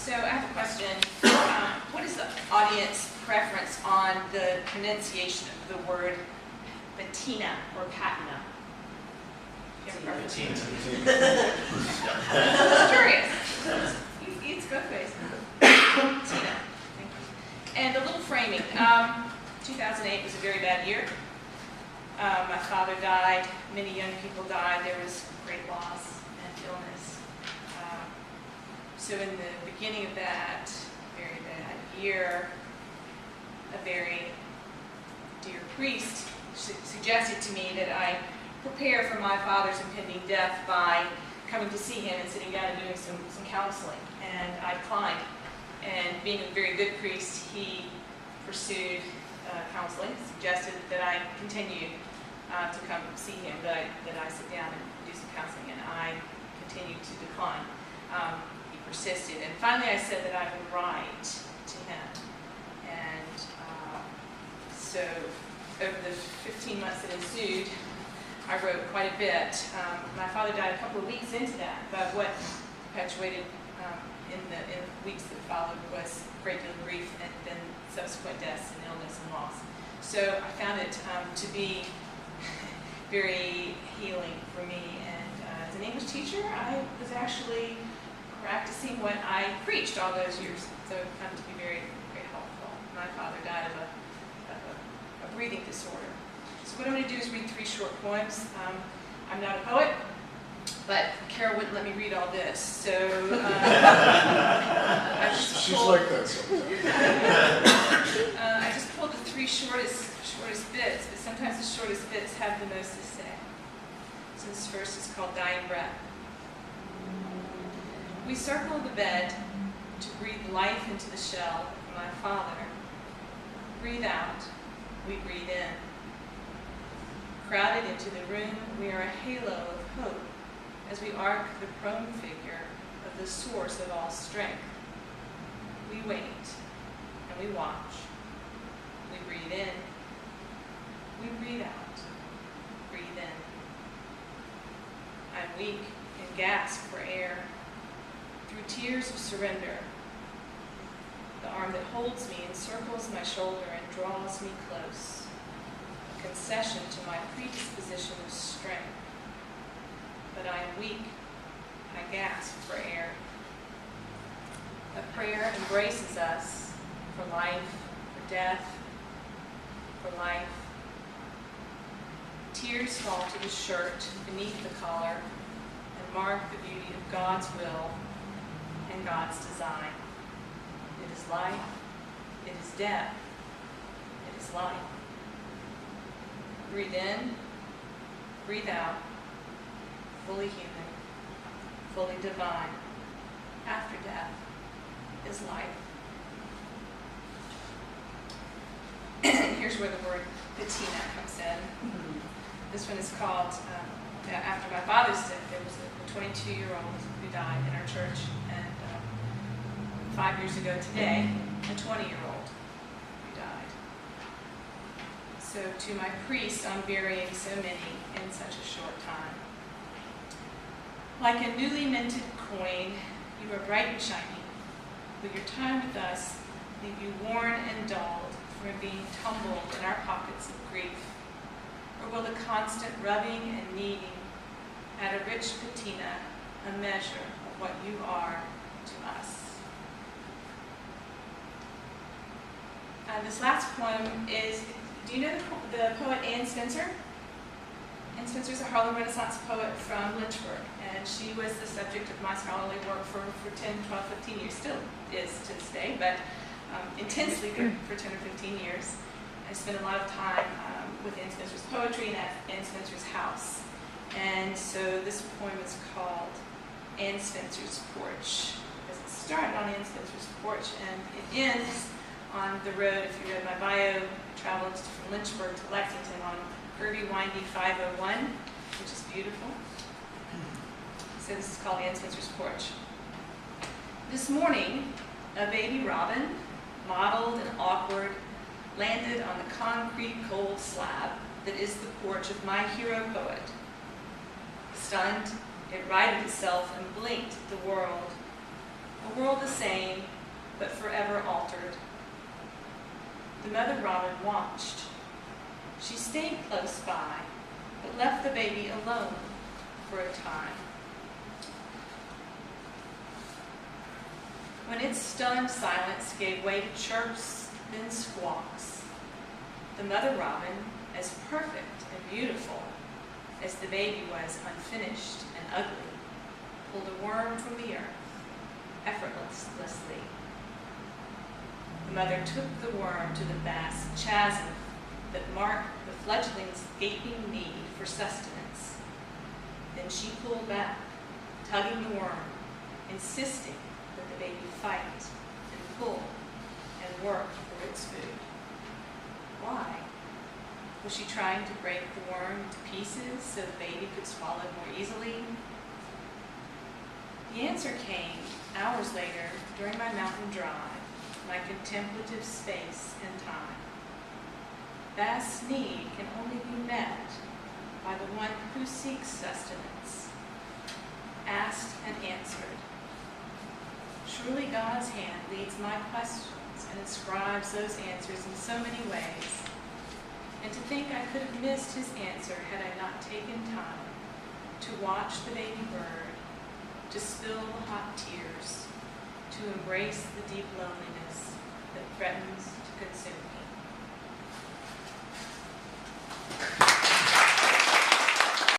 So I have a question. What is the audience preference on the pronunciation of the word patina or patina? You have a preference? I'm just curious. It's good face. Patina. Thank you. And a little framing. 2008 was a very bad year. My father died. Many young people died. There was great loss and illness. So in the beginning of that very bad year, a very dear priest suggested to me that I prepare for my father's impending death by coming to see him and sitting down and doing some counseling. And I declined. And being a very good priest, he pursued counseling, suggested that I continue to come see him, that I sit down and do some counseling, and I continued to decline. He persisted, and finally I said that I would write to him. And so over the 15 months that ensued, I wrote quite a bit. My father died a couple of weeks into that, but what perpetuated in the weeks that followed was a great deal of grief and then subsequent deaths and illness and loss. So I found it to be very healing for me. And as an English teacher, I was actually practicing what I preached all those years. So it found it to be very, very helpful. My father died of a breathing disorder. So what I'm going to do is read 3 short poems. I'm not a poet, but Carol wouldn't let me read all this. So she's like that. I just pulled the 3 shortest bits, but sometimes the shortest bits have the most to say. So this first is called Dying Breath. We circle the bed to breathe life into the shell of my father. Breathe out, we breathe in. Crowded into the room, we are a halo of hope as we arc the prone figure of the source of all strength. We wait and we watch. We breathe in. We breathe out. Breathe in. I'm weak and gasp for air. Through tears of surrender, the arm that holds me encircles my shoulder and draws me close. A concession to my predisposition of strength. But I am weak. I gasp for air. A prayer embraces us for life, for death, for life. Tears fall to the shirt beneath the collar and mark the beauty of God's will and God's design. It is life, it is death, it is life. Breathe in, breathe out, fully human, fully divine. After death is life. Here's where the word patina comes in. This one is called, after my father's death, there was a 22-year-old who died in our church, and 5 years ago today, a 20-year-old who died. So to my priest, I'm burying so many in such a short time. Like a newly minted coin, you are bright and shiny. Will your time with us leave you worn and dulled from being tumbled in our pockets of grief? Or will the constant rubbing and kneading add a rich patina, a measure of what you are to us? This last poem is, do you know the poet Anne Spencer? Anne Spencer is a Harlem Renaissance poet from Lynchburg, and she was the subject of my scholarly work for 10, 12, 15 years, still is to this day, but intensely for 10 or 15 years. I spent a lot of time with Anne Spencer's poetry and at Anne Spencer's house. And so this poem is called Anne Spencer's Porch, because it started on Anne Spencer's porch and it ends on the road. If you read my bio, I traveled from Lynchburg to Lexington on curvy, windy 501, which is beautiful. So this is called Anne Spencer's Porch. This morning, a baby robin, mottled and awkward, landed on the concrete cold slab that is the porch of my hero poet. Stunned, it righted itself and blinked at the world. the world the same, but forever altered. The mother robin watched. She stayed close by, but left the baby alone for a time. When its stunned silence gave way to chirps, then squawks, the mother robin, as perfect and beautiful as the baby was unfinished and ugly, pulled a worm from the earth, effortlessly. The mother took the worm to the vast chasm that marked the fledgling's gaping need for sustenance. Then she pulled back, tugging the worm, insisting that the baby fight and pull and work for its food. Why? Was she trying to break the worm into pieces so the baby could swallow it more easily? The answer came hours later during my mountain drive, my contemplative space and time. Vast need can only be met by the one who seeks sustenance, asked and answered. Surely God's hand leads my questions and inscribes those answers in so many ways. And to think I could have missed his answer had I not taken time to watch the baby bird, to spill the hot tears, to embrace the deep loneliness that threatens to consume me.